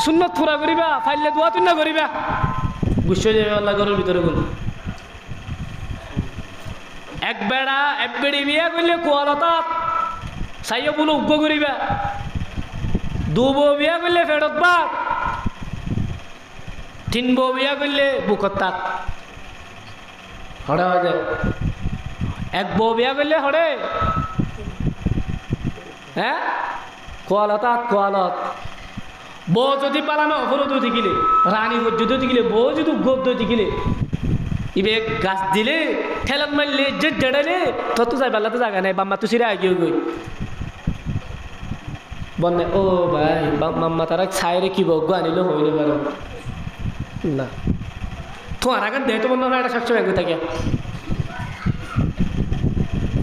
সুন্নত পুরা করিবা ফাইলে দোয়া তুই না করিবা গুছো যাবে আল্লাহ ঘরের ভিতরে গুলো এক বেড়া এক বেড়ি বিয়া করলে কোয়ালতা সাইও বলো উগ্র করিবা দু বউ বিয়া করলে ফেরত বাপ তিন বউ বিয়া করলে বুকত তাক হড়ে হয়ে এক বউ বিয়া করলে হড়ে হ্যাঁ কোয়ালত কোয়ালত বউ যদি পালানো অপরাধ দেখিলে রানী যদি দেখিলে বউ যদি গদ্য দেখিলে ইবে গাছ দিলে ঠেলাত মারলে যে জেডালে তত যাই পাল্লা তো জায়গা নাই বাম্মা তো সিরা আগিয়ে গই বন্যা ও ভাই মাম্মা তারা ছাইরে কি বজ্ঞ আনিল হইলে পারো না তোমার আগে দেহ তো বন্ধ একটা সবসময় এগিয়ে থাকে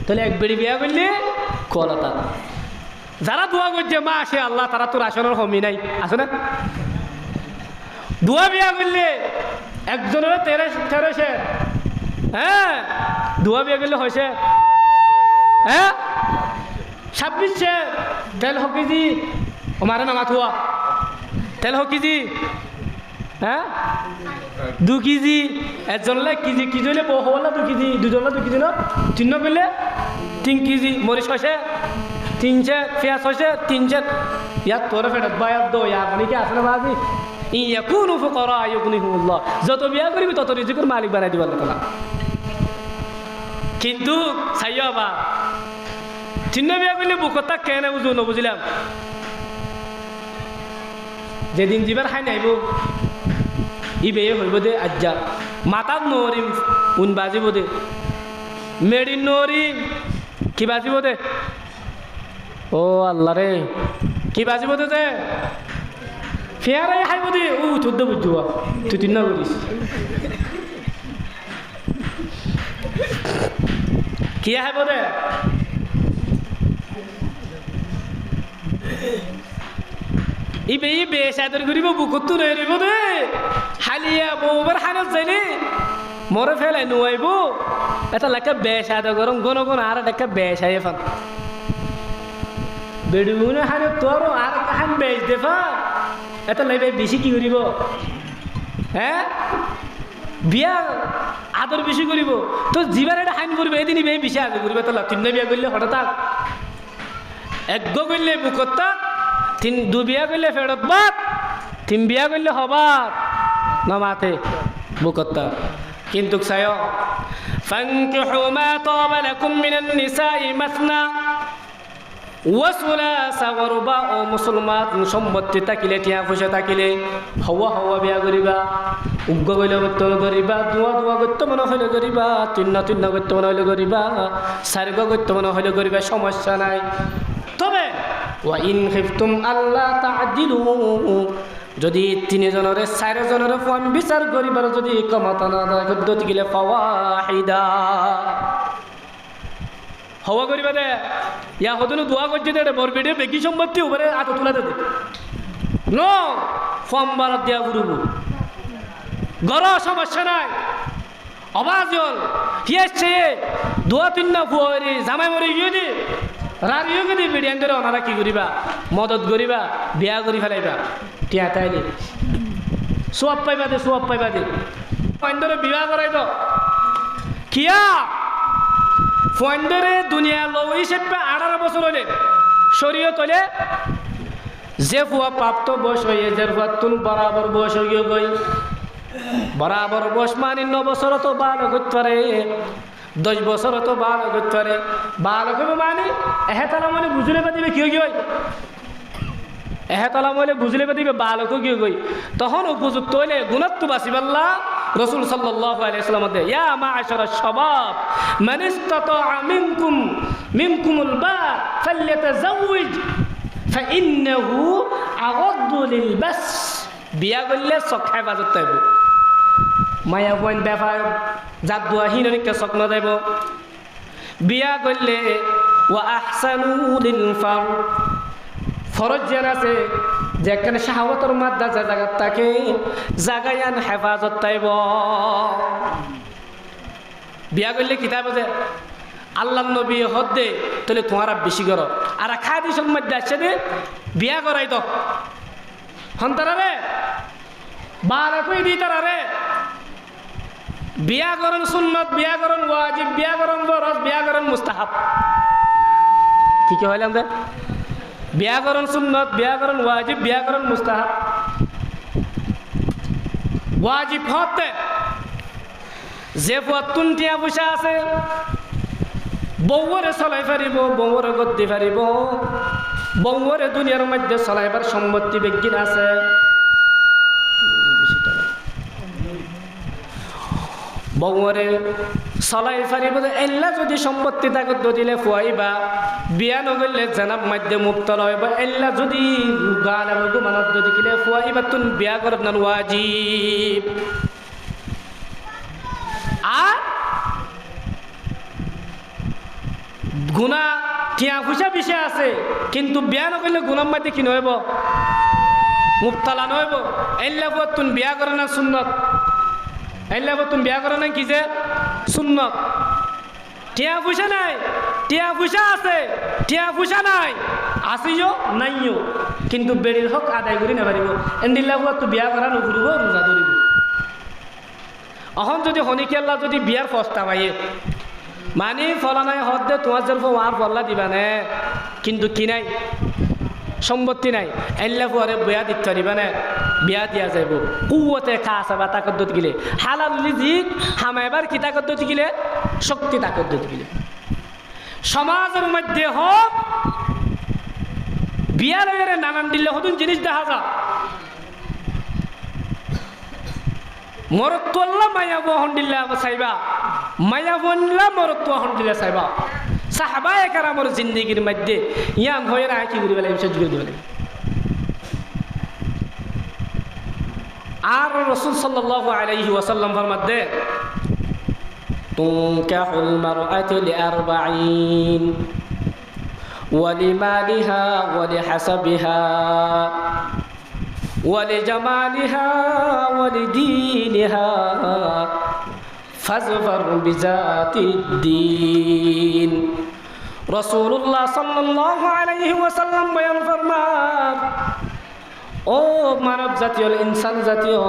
তাহলে এক বেড়ি বিয়া করলে কলতা যারা দোয়া করছে মা আসে আল্লাহ তারা তোর আসনের হমি নাই আছে না দোয়া বিয়া করলে একজনের 13 হ্যাঁ দোয়া বিয়া করলে হয়েছে হ্যাঁ 26 তেল হকিজি আমারে নামা থুয়া তেল হকিজি হ্যাঁ 2 কেজি একজনলে কেজি কেজি হলে বউ হল না 2 কেজি দুজনলে 2 কেজি না 3 করলে 3 কেজি মরিচ হয়েছে 3 পেঁয়াজ হয়েছে 3 ইয়ার তোর ফেরত বায়াত দো ইয়া মানে কি আসলে বাজি ইয়াকুনু ফুকারা ইউগনিহুল্লাহ যত বিয়া করবি তত রিজিকের মালিক বানাই দিবা আল্লাহ তাআলা কিন্তু সাইয়াবা চিন্ন বিয়া করলে বুকতা কেন বুঝো না বুঝলাম যেদিন জীবের খাই নাইব ইবে হইব দে আজ্জা মাতার নরিম উন বাজিব দে মেডিন নরিম কি বাজিব দে ও আল্লাহ রে কি বাজিব দে ফেয়ারে খাইব দে ও চোদ্দ বুঝুয়া তুই 3 না করিস কি খাইব দে ইবে সাদর করিব বুকত রইব দে হালিয়া বউবার হানত যাইলে মরে ফেলে নুয়াইব এটা লেখা বেসাদ গরম গন গন আর লেখা বেসাই ফান বেডুনে হানে তোর আর কাহান বেচ দেফা এটা লাইবে বেশি কি করিব হ্যাঁ বিয়া আদর বেশি করিব তো জীবার এটা হাইন করবে এদিন বে বেশি আগে করিবে তো 3 বিয়া করলে হঠাৎ এক করলে বুকত 2 বিয়া করলে ফেরত বাদ 3 বিয়া করলে হবার না মাথে বুকত্তা কিন্তু সায় ফানকিহু মা তাবা লাকুম মিনান নিসাই মাসনা ওয়া সুলাসা ওয়া রুবা ও মুসলমান সম্পত্তি থাকিলে টিয়া পয়সা থাকিলে হওয়া বিয়া করিবা উগ্গ কইলে করিবা দুয়া করতে মনে হইলে করিবা 3 করতে মনে হইলে করিবা 4 করতে মনে হইলে করিবা সমস্যা নাই তবে ওয়া ইন খিফতুম আল্লাহ তা'দিলু যদি 3 জনরে 4 জনরে ফোন বিচার করিবার যদি ক্ষমতা না থাকে পদ্ধতি গিলে ফাওয়াহিদা হওয়া করিবা দে ইয়া হদুন দোয়া করছে দে বরবেডে বেকি সম্পত্তি উপরে আত তুলা দে নো ফর্ম বারাত দিয়া গুরুবু গর সমস্যা নাই আওয়াজ হল হিয়েছে দোয়া 3 না ফুয়ারে জামাই মরে গিয়ে দি রারিও গদি বিডিয়ান ধরে ওনারা কি করিবা মদত করিবা বিয়া করি ফেলাইবা টিয়া তাইলে সওয়াব পাইবা দে পয়েন্ডরে বিবাহ করাই তো কিয়া পয়েন্ডরে দুনিয়া লই সেপে 18 বছর হলে শরীয়ত হলে যে ফুয়া প্রাপ্ত বয়স হয়ে যে ফুয়াতুন বরাবর বয়স হয়ে গই বরাবর বয়স মানে 9 বছর তো বালক করতে পারে 10 বছর তো বালক করতে পারে বালক মানে এহেতালা মানে বুঝলে পাতিবে কি হয় এহেতালা মানে বুঝলে পাতিবে বালক কি গই তখন উপযুক্ত হইলে গুণাত্ব বাসিবাল্লাহ রাসূল সাল্লাল্লাহু আলাইহি ওয়াসাল্লাম দে ইয়া মাআশারাশ শাবাব মান ইসতাতাআ মিনকুমুল বা ফালইতাযাওয়াজ ফাইন্নাহু আগাদ্দু লিলবাস বিয়া করলে চখ হেফাজত পাইব মায়া পয়েন্ট ব্যাপার জাত দোয়া হিনরিকে চখ না যাইব বিয়া করলে ওয়া আহসানু লিল ফার ফরজ যেন আছে যেখানে শাহওয়াতের মাদ্দা যে জায়গা থাকে জাগায়ান হেফাজত পাইব বিয়া করলে কিতাব আছে আল্লাহ নবী হদ দে তাহলে তোমারা বেশি করো আর খাদিসের মধ্যে আসছে দে বিয়া করাই তো হন্তারে বারে কই দি তারারে বিয়া করন সুন্নত, বিয়া করন ওয়াজিব, বিয়া করন ফরজ, বিয়া করন মুস্তাহাব। কি কি হইলাম রে? বিয়া করন সুন্নত, বিয়া করন ওয়াজিব, বিয়া করন মুস্তাহাব। ওয়াজিব হতে যে পতুন টিয়া পয়সা আছে বউরে চলাই পারিব, বউরে গদ্দি পারিব, বউরে দুনিয়ার মধ্যে চলাইবার সম্পত্তি বিজ্ঞান আছে। বউরে চলাই পারিব এল্লা যদি সম্পত্তি তাকে দিলে ফুয়াইবা, বিয়া নগরলে জানাব মধ্যে মুক্তল হইব। এল্লা যদি গান এবং গুমানত দিলে ফুয়াইবা তুন বিয়া করব না ওয়াজিব। আর গুণা টিয়া পয়সা বেশি আছে কিন্তু বিয়া নকরলে গুণার মধ্যে কি নহব? মুক্তালা নহব। এল্লা তুন বিয়া করে না সুন্নত, এল্লা তুন বিয়া করে না কি যে সুন্নত। টিয়া পয়সা নাই, টিয়া পয়সা আছে, টিয়া পয়সা নাই, আসিও নাইও কিন্তু বেড়ির হক আদায় করে নেবারিব। এন্দিল্লা তো বিয়া করা নকরিব, রোজা ধরিব। অহন যদি হনিকে আল্লাহ যদি বিয়ার প্রস্তাব আইয়ে মানে ফলা নাই হদ দে তোমার জন্য আর বল্লা দিবা নে কিন্তু কি নাই সম্পত্তি নাই, এল্লা পরে বিয়া দিতে পারিবা না, বিয়া দিয়া যাইব। কুয়তে কাজ আবা তাকত গিলে হালাল রিজিক হামাইবার কি তাকত গিলে শক্তি তাকত গিলে। সমাজের মধ্যে হোক বিয়ার নানান দিলে হতুন জিনিস দেখা যা মরত্বল্লা মায়া বহন দিল্লা চাইবা, মায়া বনলা মরত্ব হন দিলে চাইবা। সাহাবা একরামর জিন্দিগির মধ্যে ইয়াং হয়ে রায় কি করিবে লাগে সহ্য করে দিবে। আর রাসূল সাল্লাল্লাহু আলাইহি ওয়াসাল্লাম ফরমাতে তুনকাহুল মারআতু লিআরবাঈন ওয়া লিমালিহা ওয়া লিহাসাবিহা ওয়ালিজামালিহা ওয়ালিদীনিহা ফাজফার বিজাতিদ্দীন। রাসূলুল্লাহ সাল্লাল্লাহু আলাইহি ওয়াসাল্লাম বয়ান ফরমান, ও মানব জাতীয় ইনসান জাতীয়,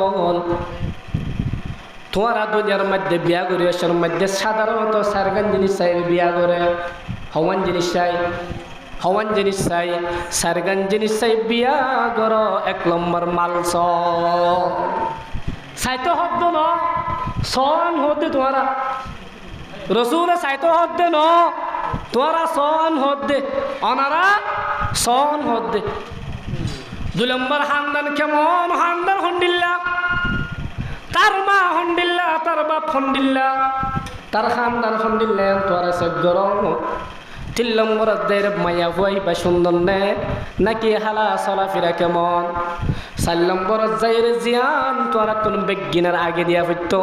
তোমরা দুনিয়ার মধ্যে বিয়া করে আসার মধ্যে সাধারণত সারগান জিনিস চাই, বিয়া করে হওয়ান জিনিস চাই, হওয়ান জিনিস চাই, সারগান জিনিস চাই, বিয়া কর এক নম্বর মালস সাইতো হদ্দ ন সন হদ্দে তোমারা রসুল সাইতো হদ্দে ন তোরা সন হদ্দে অনারা সন হদ্দে। 2 নম্বর হান্দান কেমন হান্দান হন্ডিল্লা, তার মা হন্ডিল্লা, তার বাপ হন্ডিল্লা, তার খানদান হন্ডিল্লা তোরা সে গরম। 3 নম্বর দের মায়া বই বা সুন্দর নে নাকি হালা চলাফেরা কেমন। 4 নম্বর যাইর জিয়ান তোরা তুন বেগিনার আগে দিয়া হইতো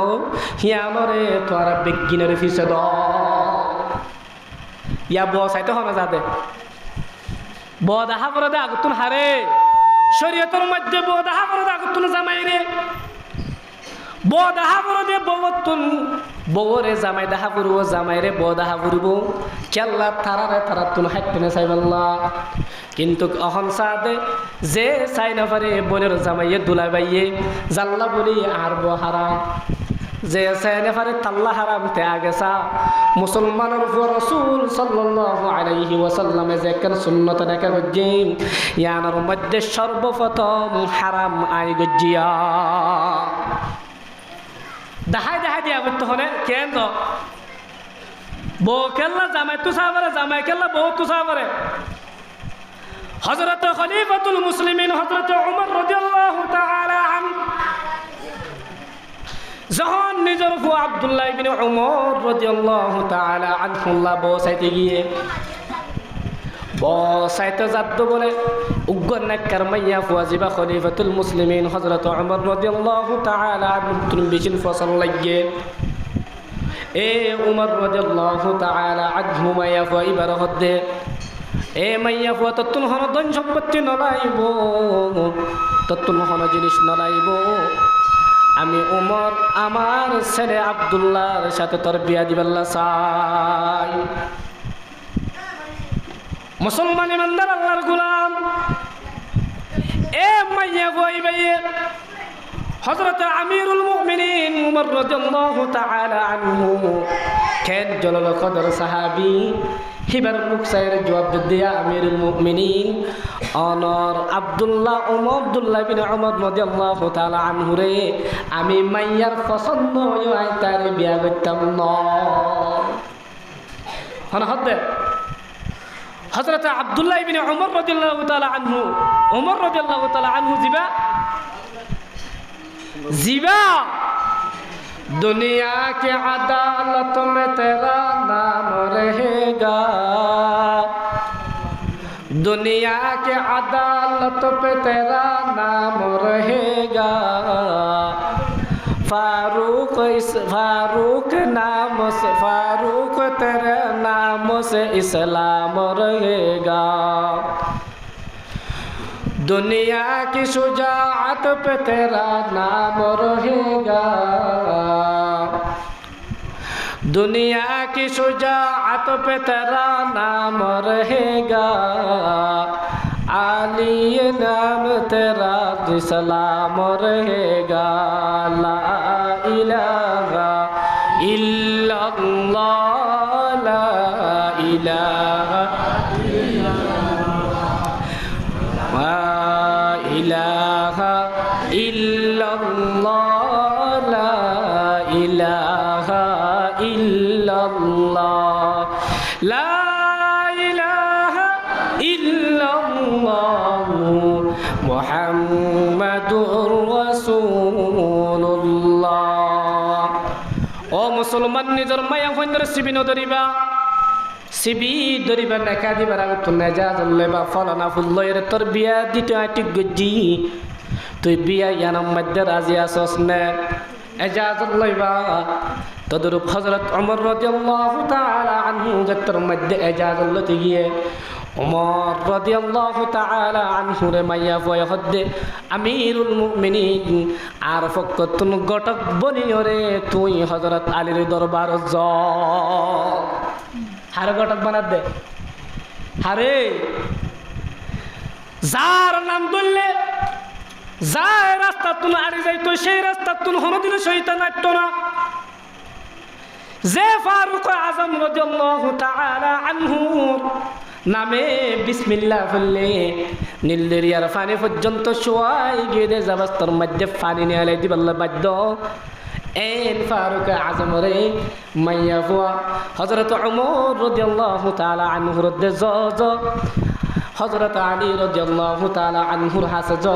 হিয়ানরে তোরা বেগিনার পিছে দ ইয়া বসাইতে হবে যাতে বদাহা করে দে আগুতুন হারে শরীয়তের মধ্যে বদাহা করে দে আগুতুন জামাই রে বদাহা করে দে বউতুন বউরে জামাই দাহা করব জামাই রে বদাহা করব কেল্লা তারারে তারাতুন হাইতে চাইবাল্লাহ। কিন্তু অহন সাদে যে চাই না পারে বোনের জামাইয়ে দুলাই বাইয়ে জাল্লা বলি আর বো হারাম, যে চাই না পারে তাল্লা হারাম তে আগে চা। মুসলমানের উপর রাসূল সাল্লাল্লাহু আলাইহি ওয়াসাল্লামে যে কেন সুন্নত রেখে গজ্জিন ইয়ানোর মধ্যে সর্বপ্রথম হারাম আই গজ্জিয়া দাহাই দাহাই দিয়া বলতে হলে কেন বউ কেল্লা জামাই তু সাবারে জামাই কেল্লা বউ তু সাবারে। হযরত খলিফাতুল মুসলিমিন হযরত উমর রাদিয়াল্লাহু তাআলা আনহু যখন নিজের ফুয়া আব্দুল্লাহ ইবনে উমর রাদিয়াল্লাহু তাআলা আনহুল্লাহ বসাইতে গিয়ে বসাইতে যাদ্দ বলে উগ্র নাক্কার মাইয়া ফুয়া জিবা খলিফাতুল মুসলিমিন হযরত উমর রাদিয়াল্লাহু তাআলা আনহু বিচিন ফসল লাগিয়ে এ উমর রাদিয়াল্লাহু তাআলা আনহু মাইয়া ফুয়া ইবার হদ্দে এ মাইয়া ফুয়া তত্তুন হন ধন সম্পত্তি নলাইব তত্তুন হন জিনিস নলাইব। আমি উমর আমার ছেলে আব্দুল্লাহর সাথে তোর বিয়া দিবাল্লা চাই। মুসলমান ইমানদার আল্লাহর গোলাম এ মাইয়া বই ভাইয়ে হযরত আমিরুল মুমিনিন উমর রাদিয়াল্লাহু তাআলা আনহু কেন জলাল কদর সাহাবী হিবার মুখ সাইর জবাব দিয়া আমিরুল মুমিনিন অনর আব্দুল্লাহ বিন উমর রাদিয়াল্লাহু তাআলা আনহু রে আমি মাইয়ার পছন্দ হই তার বিয়া করতাম না হন হদে হযরত আব্দুল্লাহ বিন উমর রাদিয়াল্লাহু তাআলা আনহু উমর রাদিয়াল্লাহু তাআলা আনহু জিবা दुनिया के अदालत में तेरा नाम रहेगा दुनिया के अदालत पे तेरा नाम रहेगा फारूक नाम से फारूक तेरे नाम से इस्लाम रहेगा दुनिया की शुजाअत पे तेरा नाम रहेगा दुनिया की शुजाअत पे तेरा नाम रहेगा आली नाम तेरा इस्लाम रहेगा ला इलाहा इल्लल्लाह ला इलाहा इलाहा इल्लल्लाह ला इलाहा इल्लल्लाह ला इलाहा इल्लल्लाह मुहम्मदुर रासूलुल्लाह ओ मुसलमान निजर माया फंदर सिबिनो दरिबा সিবি দরিবা নাকা দিবার আগে তো নেজাজ লেবা ফলানা ফুল্লয়ের তোর বিয়া দিতে আটি গজ্জি তুই বিয়া ইয়ানাম মধ্যে রাজি আসস নে এজাজ লইবা তদরূপ হযরত ওমর রাদিয়াল্লাহু তাআলা আনহু যতর মধ্যে এজাজ লতে গিয়ে ওমর রাদিয়াল্লাহু তাআলা আনহু রে মাইয়া ফয় হদ্দে আমিরুল মুমিনিন আর ফকতুন গটক বনিয়রে তুই হযরত আলীর দরবার য হারে গটক বানাত দে হারে যার নাম ধরলে যায় রাস্তা তুন আড়ি যাইতো সেই রাস্তা তুন হনদিন শয়তান আটত না যে ফারুক আজম রাদিয়াল্লাহু তাআলা আনহু নামে বিসমিল্লাহ বললে নীলদরিয়ার পানি পর্যন্ত শোয়াই গিয়ে দে জাবাস্তর মধ্যে পানি নিয়ে আলাই দিবাল্লা বাধ্য এন ফারুক আজম রে মাইয়া ফুয়া হযরত ওমর রাদিয়াল্লাহু তাআলা আনহু রদ্দে জ হযরত আলী রাদিয়াল্লাহু তাআলা আনহুর হাসে জ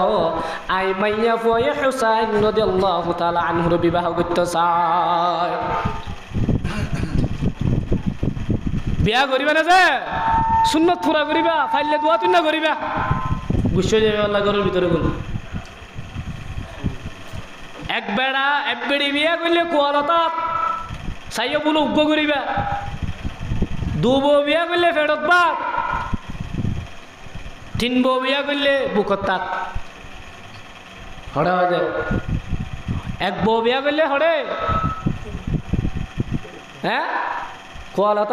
আই মাইয়া ফুয়া হুসাইন রাদিয়াল্লাহু তাআলা আনহুর বিবাহ করতে চায় বিয়া করিবা না যে সুন্নত পুরা করিবা ফাইলে দোয়া তুই না করিবা গুছো যাবে আল্লাহ ঘরের ভিতরে বল এক বেড়া এক বেড়ি বিয়া করলে কোয়ালতা সাইয় বলো উগ্র করিবা দু বউ বিয়া করলে ফেরত বাদ তিন বউ বিয়া করলে বুকত তাক হড়ে হয়ে এক বউ বিয়া করলে হড়ে হ্যাঁ কোয়ালত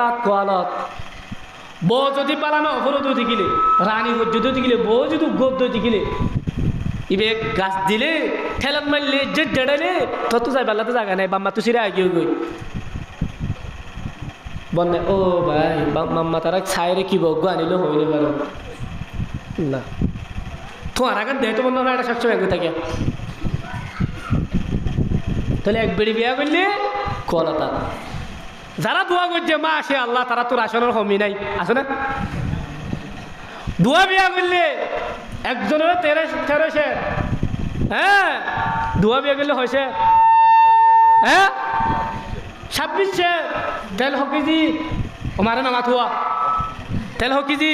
বউ যদি পালানো অপরাধ দেখিলে রানী যদি দেখিলে বউ যদি গদ্য দেখিলে ইবে গাছ দিলে ঠেলাত মারলে যে ডেড়াইলে তত যাই পাল্লাতে জায়গা নাই বাম্মা তো সিরা আগিয়ে গই বন্যা ও ভাই মাম্মা তারা ছাইরে কি বজ্ঞ আনিলে হইলে পারো না তোমার আগে দেয় তো বন্ধু একটা সবসময় আগে থাকে তাহলে এক বেড়ি বিয়া করলে কলতা যারা দোয়া করছে মা আসে আল্লাহ তারা তোর আসনের কমি নাই আছে না দোয়া বিয়া করলে একজনের 13 হ্যাঁ দোয়া বিয়া করলে হয়েছে হ্যাঁ 26 তেল হকিজি আমারে নামা থুয়া তেল হকিজি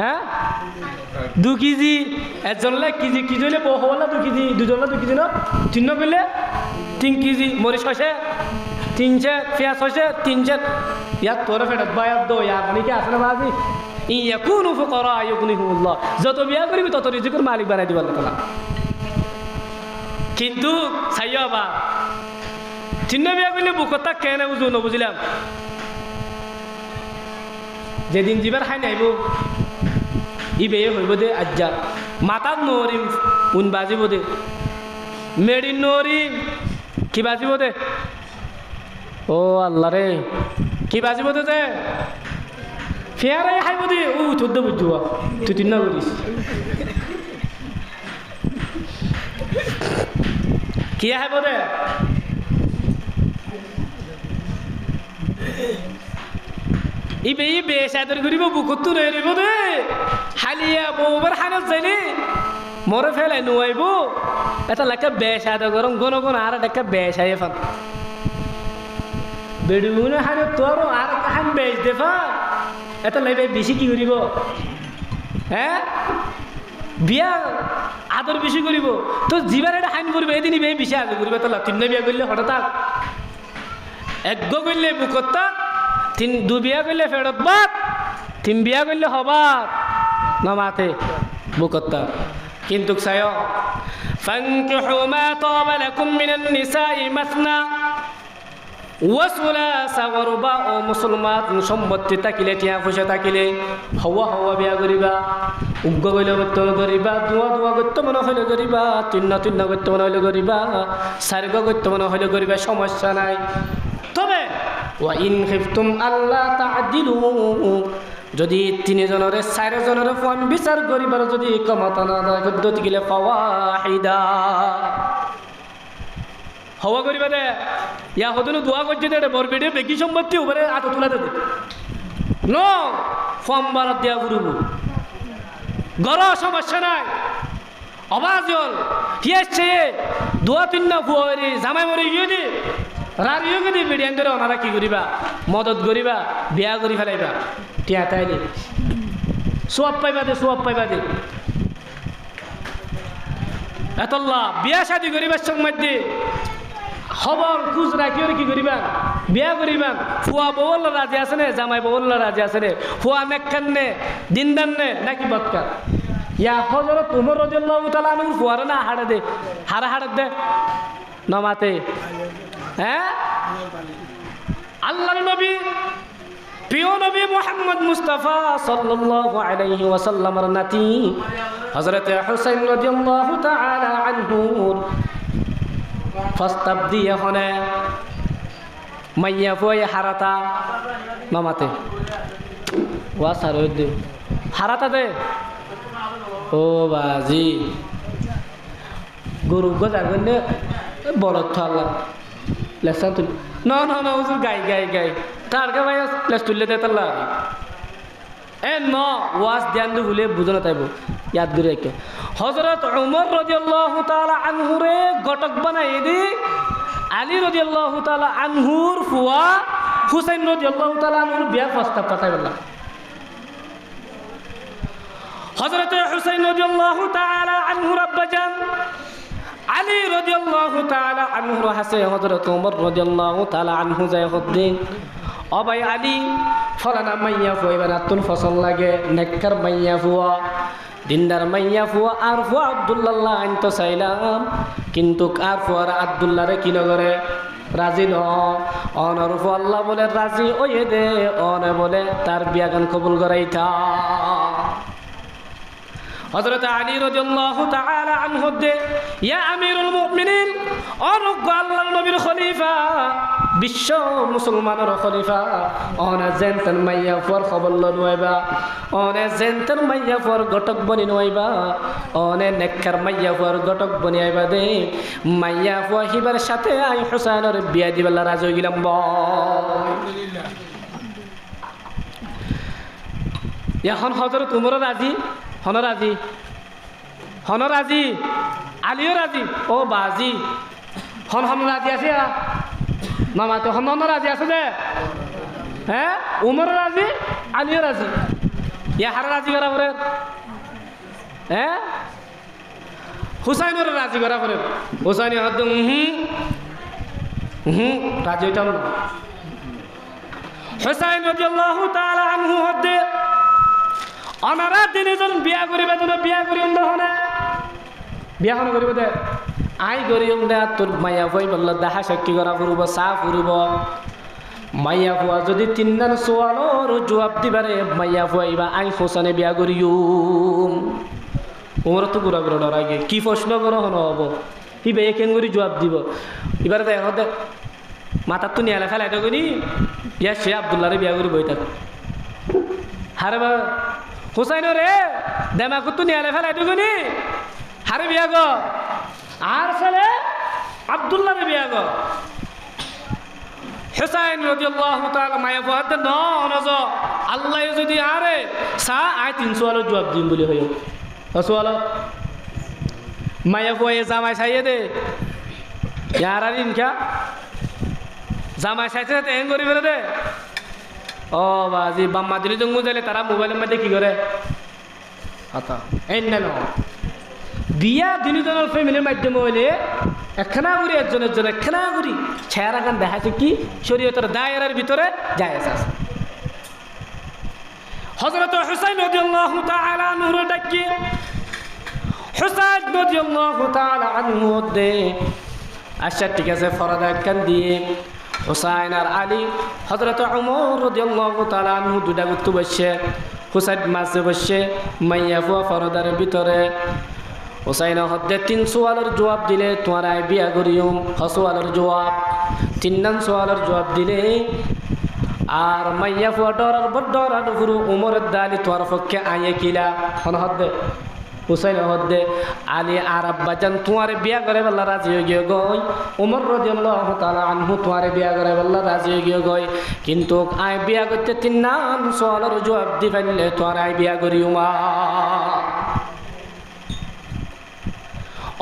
হ্যাঁ 2 কেজি একজনলে কেজি কেজি হলে বউ হওয়ালা 2 কেজি দুজনলে 2 কেজি না 3 করলে 3 কেজি মরিচ হয়েছে 3 পেঁয়াজ হয়েছে 3 ইয়ার তোর ফেরত বায়াত দো ইয়ার মানে কি আসলে বাজি ইয়াকুনু ফুকারা ইউগনিহুল্লাহ যত বিয়া করবি তত রিজিকের মালিক বানাই দিবা আল্লাহ কিন্তু সাইয়াবা চিন্ন বিয়া করলে বুকতা কেন বুঝু না বুঝলাম যেদিন জীবার খাই নাইব ই বেয়ে হইব দে আজ্জা মাতাত নরিম উন বাজিব দে মেডিন নরিম কি বাজিব দে ও আল্লাহ রে কি বাজিব দে যে ফেয়ারে খাইব দে ও চোদ্দ বুঝুয়া তুই তিন না করিস কি খাইব দে ইবে ইবে সাদর করিব বুকতু রইব দে হালিয়া বউবার হানত যাইলে মরে ফেলে নুয়াইব এটা লেখা বেসাদ গরম গন গন আর একটা বেসাই ফান বেডুনে হারে তোর আর কাহান বেচ দেফা এটা লাইবে বেশি কি করিব হ্যাঁ বিয়া আদর বেশি করিব তো জীবন এটা হাইন করবে এদিন বে বেশি আদর করিব তো তিন বিয়া করলে হঠাৎ এক করলে বুকত্তা তিন দু বিয়া করলে ফেরত বাদ তিন বিয়া করলে হবার না মাথে বুকত্তা কিন্তু সায় ফানকিহু মা তাবা লাকুম মিনান নিসাই মাসনা ওয়া সুলাসা ওয়া রুবা ও মুসলমান সম্পত্তি থাকিলে টিয়া পয়সা থাকিলে হওয়া হওয়া বিয়া করিবা উগ্গ কইলে গত্য করিবা দুয়া দুয়া গত্য মনে হইলে করিবা তিন্ন তিন্ন গত্য মনে হইলে করিবা সার্গ গত্য মনে হইলে করিবা সমস্যা নাই তবে ওয়া ইন খিফতুম আল্লাহ তা'দিলু যদি তিনজনরে চারজনরে ফোন বিচার করিবার যদি ক্ষমতা না দেয় পদ্ধতি গেলে ফাওয়াহিদা হওয়া করিবা দে ইয়া হদনু দোয়া করছে দে বর বেডে বেকি সম্পত্তি উপরে আত তুলা দে ন ফর্ম বারাত দেয়া গুরু গর সমস্যা নাই আওয়াজ হল কি আছে দোয়া তিন না ফুয়ারি জামাই মরে গিয়ে দি রারিও গদি বেডিয়ান ধরে ওনারা কি করিবা মদত করিবা বিয়া করি ফেলাইবা টিয়া তাইলে সোয়াব পাইবা দে এতল্লা বিয়া শাদি করিবার সময় দে খবর খুঁজ রাখিও কি করিবা বিয়া করিবা ফুয়া বউল রাজি আছে নে জামাই বউল রাজি আছে নে ফুয়া নেকখান নে দিনদান নে নাকি বদকার ইয়া হযরত উমর রাদিয়াল্লাহু তাআলা আনহু ফুয়ারে না হাড়ে দে হাড়ে দে নমাতে হ্যাঁ আল্লাহর নবী প্রিয় নবী মুহাম্মদ মুস্তাফা সাল্লাল্লাহু আলাইহি ওয়াসাল্লামের নাতি হযরত হুসাইন রাদিয়াল্লাহু তাআলা আনহু প্রস্তাব দিয়ে হনে মাইয়া ফুয়ে হারাতা মামাতে ওয়া সারদ দে হারাতা দে ও বাজি গরু গজা গনে বড় থালা লেসা তুল না হুজুর গাই তার কে ভাই লেস তুললে দে তাল্লা এ ন ওয়াজ ধ্যান দে বলে বুঝনা তাইব ইয়াদ করে রাখো হযরত উমর রাদিয়াল্লাহু তাআলা আনহু রে গটক বানাই দি আলী রাদিয়াল্লাহু তাআলা আনহুর ফুয়া হুসাইন রাদিয়াল্লাহু তাআলা আনহুর বিয়া প্রস্তাব পাঠাই বললা হযরত হুসাইন রাদিয়াল্লাহু তাআলা আনহুর আব্বাজান আলী রাদিয়াল্লাহু তাআলা আনহুর হাসে হযরত উমর রাদিয়াল্লাহু তাআলা আনহু যায় হদ্দিন ও ভাই আলী ফলানা মাইয়া ফুয়া নাতুন ফসল লাগে নেককার মাইয়া ফুয়া দিনদার মাইয়া ফুয়া আর ফুয়া আব্দুল্লাহ আনতো চাইলাম কিন্তু আর ফুয়ার আব্দুল্লাহরে কি নগরে রাজি ন অনর ফু আল্লাহ বলে রাজি ওয়ে দে অনে বলে তার বিয়া গান কবুল করাইতা হযরত আলী রাদিয়াল্লাহু তাআলা আনহু দে ইয়া আমিরুল মুমিনিন অনক আল্লাহর নবীর খলিফা বিশ্ব মুসলমানের খলিফা অনে জেনতন মাইয়া ফর খবর লইবা অনে জেনতন মাইয়া ফর গটক বনি নইবা অনে নেককার মাইয়া ফর গটক বনি আইবা দে মাইয়া ফর হিবার সাথে আই হুসাইনের বিয়া দিবেলা রাজি হইলাম আলহামদুলিল্লাহ এখন হযরত উমর রাজি হনরাজি আলিও রাজি ও বাজি হন রাজি আছে মামা তো হন রাজি আছে দে হ্যাঁ উমর রাজি আলিও রাজি ইয়া হারা রাজি করা পরে হ্যাঁ হুসাইনের রাজি করা পরে হুসাইন হাত রাজি হইতাম না হুসাইন রাদিয়াল্লাহু তাআলা আনহু হদে অনারা তিনজন বিয়া করিবে তোর বিয়া করি হনে বিয়াখন করিব দে আই করিম দে তোর মাইয়া ফুয়াই বলল দেখা সাক্ষী করা ফুরব চাহ ফুরব মাইয়া ফুয়া যদি তিনজন সোয়ালোর জবাব দিবারে মাইয়া ফুয়াইবা আই হোসানে বিয়া করিম ওমর তো ঘুরা ঘুরা ডর আগে কি প্রশ্ন করো হন হব ই বে কেন করে জবাব দিব এবার দেখো মাথার তো নিয়ে ফেলাই দেখো নি ইয়া সে আবদুল্লাহরে বিয়া করে বই থাক হারে বা হুসাইন রে দেমাকু তো নিয়ে ফেলাই দেখো নি হারে বিয়া গো আর ছেলে আবদুল্লাহরে বিয়া গো হুসাইন রাদিয়াল্লাহু তাআলা মায়া ফুয়াতে নজ আল্লাহ যদি আরে সা আয় 300 আলো জবাব দিম বলে হইও আসওয়ালা মায়া ফুয়ে জামাই ছাইয়ে দে ইয়ার আর ইনকা জামাই ছাইতে সাথে এং করি ফেলে দে ও বাজি বাম্মা দিলি জঙ্গু যাইলে তারা মোবাইলের মধ্যে কি করে আতা এই না বিয়া দুজনের ফ্যামিলির মাধ্যমে হইলে একখানা করি একজন একখানা করি ছেঁড়া গান দেখাচ্ছে কি শরীয়তের দায়েরার ভিতরে যায় আছে হযরত হুসাইন রাদিয়াল্লাহু তাআলা আনহু ডাকি হুসাইন রাদিয়াল্লাহু তাআলা আনহু দে আচ্ছা ঠিক আছে ফরদা একখান দিয়ে হুসাইন আর আলী হযরত ওমর রাদিয়াল্লাহু তাআলা আনহু দুটা গুত্তু বসে হুসাইন মাঝে বসে মাইয়া ফুয়া ফরদার ভিতরে হুসাইন হদ্দে 3 সোয়ালের জবাব দিলে তোমার আই বিয়া করিও হসওয়ালের জবাব 3 নং সোয়ালের জবাব দিলে আর মাইয়া ফুয়া ডরার বড় ডরার গুরু ওমরের দালি তোমার পক্ষে আইয়ে কিলা হন হদ্দে হুসাইন হদ্দে আলী আর আব্বাজান তোমার বিয়া করে বল্লা রাজি হয়ে গিয়ে গই ওমর রাদিয়াল্লাহু তাআলা আনহু তোমার বিয়া করে বল্লা রাজি হয়ে গিয়ে গই কিন্তু আই বিয়া করতে 3 নং সোয়ালের জবাব দি ফেললে তোমার আই বিয়া করিও মা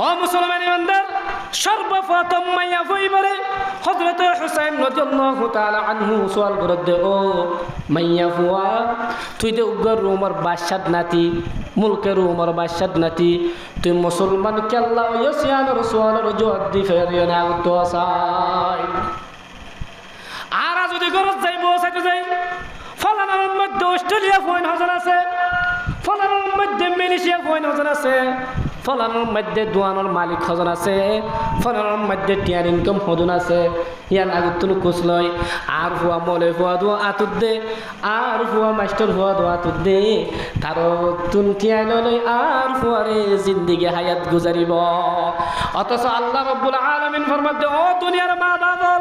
ও মুসলমান ইমানদার সর্বপ্রথম মাইয়া ফুইবারে হযরত হুসাইন রাদিয়াল্লাহু তাআলা আনহু সওয়াল করে দে ও মাইয়া ফুয়া তুই দে উগর রোমর বাদশাহ নাতি মুলকের রোমর বাদশাহ নাতি তুই মুসলমান কে আল্লাহ ইয়াসিয়ানোর সওয়ালের জবাব দি ফেরিয়ে না তো আসাই আর যদি গরজ যাইব সাথে যাই ফলানার মধ্যে অস্ট্রেলিয়া ফোন হাজার আছে ফলানার মধ্যে মালয়েশিয়া ফোন হাজার আছে ফলানোর মধ্যে দোয়ানোর মালিক হজন আছে ফলানোর মধ্যে টিয়ার ইনকাম হজন আছে ইয়ান আগুতুন কুচ লয় আর হুয়া মলে হুয়া দোয়া আতুর দে আর হুয়া মাস্টার হুয়া দোয়া আতুর দে তার তুন টিয়াই লয় আর হুয়ারে জিন্দিগি হায়াত গুজারিব অথচ আল্লাহ রাব্বুল আলামিন ফরমাতে ও দুনিয়ার মা বাবা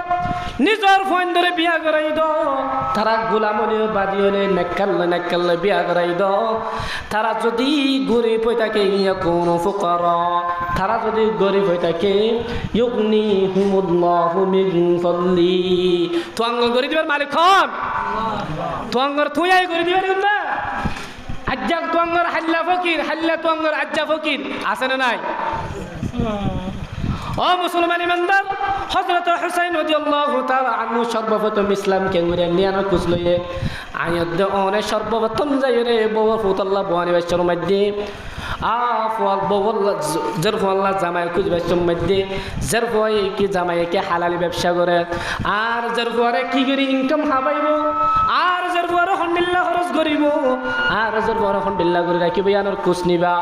নিজের ফোন ধরে বিয়া করাই দাও তারা গোলাম হলেও বাদী হলে নেকাল্লে বিয়া করাই দাও তারা যদি গরিব হয়ে থাকে কোনো ফুকারা তারা যদি গরিব হয়ে থাকে ইউগনিহুমুল্লাহু মিন ফাদলি তোয়াঙ্গ গরি দিবার মালিক খন তোয়াঙ্গর থুয়াই গরি দিবার না আজ্জা তোয়াঙ্গর হাল্লা ফকির হাল্লা তোয়াঙ্গর আজ্জা ফকির আছে না নাই ও মুসলমান ইমানদার হযরত হুসাইন রাদিয়াল্লাহু তাআলা আনহু সর্বপ্রথম ইসলাম কে গুরে নিয়ানো কুছলয়ে আয়াত ওনে সর্বপ্রথম যাইরে বউ ফুতাল্লাহ বহানি বাচ্চার মধ্যে আফওয়াল বউল্লা জরফুল্লাহ জামাই কুছ বাচ্চার মধ্যে জরফুয়ে কি জামাই কে হালালি ব্যবসা করে আর জরফুরে কি করি ইনকাম হাবাইব আর জরফুরে হন্ডিল্লাহ খরচ করিব আর জরফুরে হন্ডিল্লাহ করে রাখিব ইয়ানোর কুছ নিবা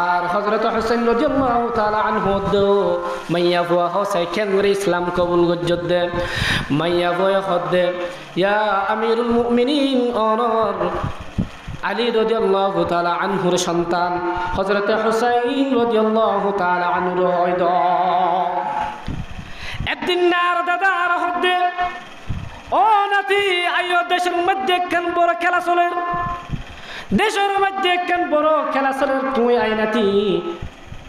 আর হযরত হুসাইন রাদিয়াল্লাহু তাআলা আনহু মাইয়া ফুয়া হোসাই কেঙ্গুরে ইসলাম কবুল গজ্জদে মাইয়া ফুয়া হদ্দে ইয়া আমিরুল মুমিনিন অনর আলী রাদিয়াল্লাহু তাআলা আনহুর সন্তান হযরত হুসাইন রাদিয়াল্লাহু তাআলা আনহুর হয়দ একদিন নার দাদা আর হদ্দে ও নাতি আইও দেশের মধ্যে কেন বড় খেলা চলে দেশের মধ্যে কেন বড় খেলা চলে তুই আইনাতি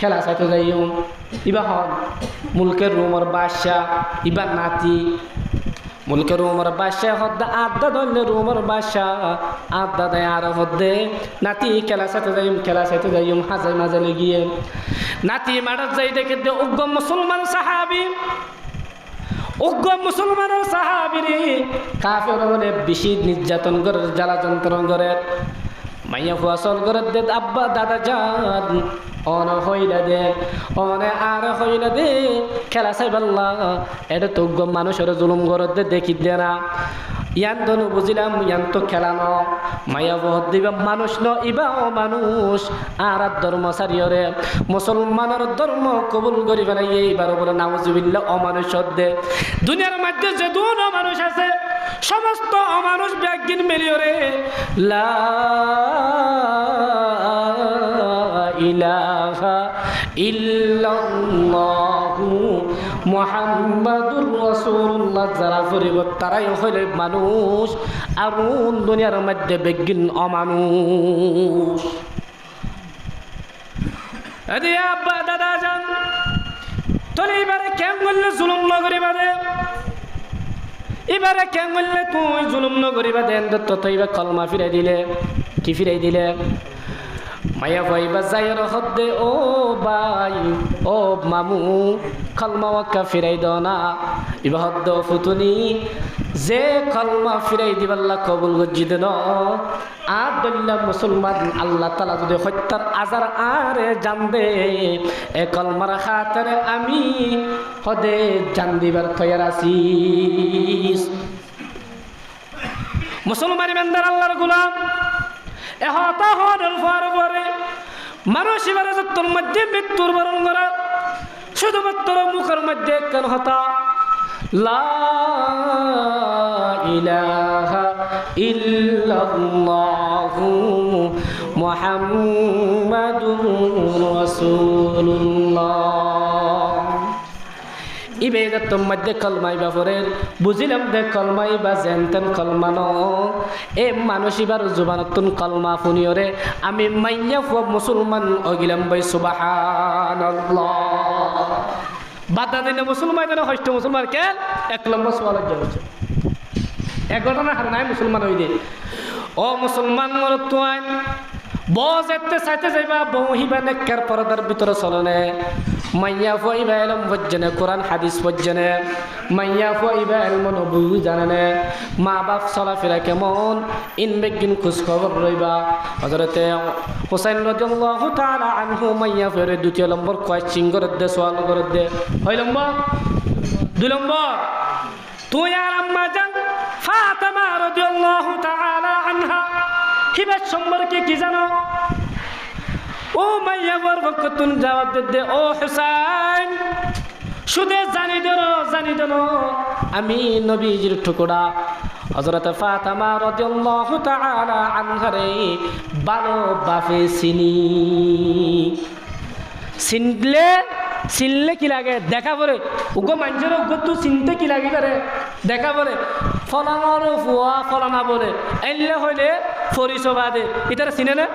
খেলা চাইতে যাইও ইবা হন মুলকের রোমর বাদশাহ ইবা নাতি মুলকের রোমর বাদশাহ হদ্দা আড্ডা ধরলে রোমর বাদশাহ আড্ডা দেয় আর হদ্দে নাতি খেলা চাইতে যাইম হাজার মাঝে গিয়ে নাতি মারার যাই দেখে দে উগ্র মুসলমান সাহাবি উগ্র মুসলমানের সাহাবি রে কাফের বলে বেশি নির্যাতন করে জ্বালা যন্ত্রণ করে মাইয়া ফসল করে দে আব্বা দাদা যান অন হইলা দে অনে আর হইলা দে খেলা চাই পাল্লা এটা তো মানুষের জুলুম করে দে দেখি দে না ইয়ান তো বুঝিলাম ইয়ান তো খেলা ন মাইয়া বহুত দিবা মানুষ ন ইবা ও মানুষ আর ধর্ম সারিয়রে মুসলমানের ধর্ম কবুল করি ফেলাই এইবার বলে নাউজুবিল্লাহ অমানুষ দে দুনিয়ার মধ্যে যে দুনো মানুষ আছে সমস্ত অমানুষ ব্যাগিন মিলিয়রে লা ইলাহা ইল্লাল্লাহু মুহাম্মাদুর রাসূলুল্লাহ যারা পড়িব তারাই হইল মানুষ আর দুনিয়ার মধ্যে বেগিন অমানুষ। আরে আব্বা দাদা জান তোর এবারে কেম করলে জুলুম না করিবা দে, এবারে কেম করলে তুই জুলুম না করিবা দেন তো তৈবা কলমা ফিরাই দিলে কি ফিরাই দিলে মায়া ভাইবা যাইর হদ্দে ও ভাই ও মামু কলমা ওয়াক্কা ফিরাই দাও না ইবা হদ্দ ফুতুনি যে কলমা ফিরাই দিবাল্লা কবুল গজ্জিদ ন আর দল্লা মুসলমান আল্লাহ তাআলা যদি হত্যার আজার আরে জান দে এ কলমার খাতিরে আমি হদে জান দিবার তৈয়ার আছি। মুসলমান ইমানদার আল্লাহর গোলাম এহতা হদল ফারবরে মানুষ এবারে তোর মধ্যে মৃত্যুর বরণ করা শুধুমাত্র মুখের মধ্যে কেন হতা লা ইলাহা ইল্লাল্লাহু মুহাম্মাদুর রাসূলুল্লাহ। ইবেদত তোর মধ্যে কলমাই বাফরের বুঝিলাম দে কলমাই বা জেনতেন কলমা ন এ মানুষ এবার জুবানতুন কলমা ফুনিয়রে আমি মাইয়া ফুয়া মুসলমান অগিলাম ভাই সুবহানাল্লাহ। বাধা দিনে মুসলমান যেন হষ্ট মুসলমান কে 1 নম্বর সওয়াল হচ্ছে এক ঘটনা হার নাই মুসলমান হই দে ও মুসলমান মর তুয়ান বজ এতে সাইতে যাইবা বহিবা নেকর পরদার ভিতরে চলনে মাইয়া ফইবা ইলম বজ্জনে কোরআন হাদিস বজ্জনে মাইয়া ফইবা ইলম নবুয়ি জানেনে মা বাপ চলাফেরা কেমন ইন বেগিন খোঁজ খবর রইবা। হযরতে হুসাইন রাদিয়াল্লাহু তাআলা আনহু মাইয়া ফেরে দ্বিতীয় নম্বর কোয়েশ্চন করে দে সওয়াল করে দে 6 নম্বর 2 নম্বর তুই আর আম্মা জান ফাতেমা রাদিয়াল্লাহু তাআলা আনহা হিবার সম্পর্কে কি জানো? ও মাইয়া বরকতুন জবাব দে ও হুসাইন শুধু জানি দেন আমি নবীজির টুকরা হযরত ফাতেমা রাদিয়াল্লাহু তাআলা আনহারে ভালো বাপে চিনলে কি লাগে দেখা পরে উগো মানুষের উগো চিনতে কি লাগে করে দেখা পরে ফলানোর ফুয়া ফলানা বলে এলে হইলে পরিচবাদে ইতারা চিনে না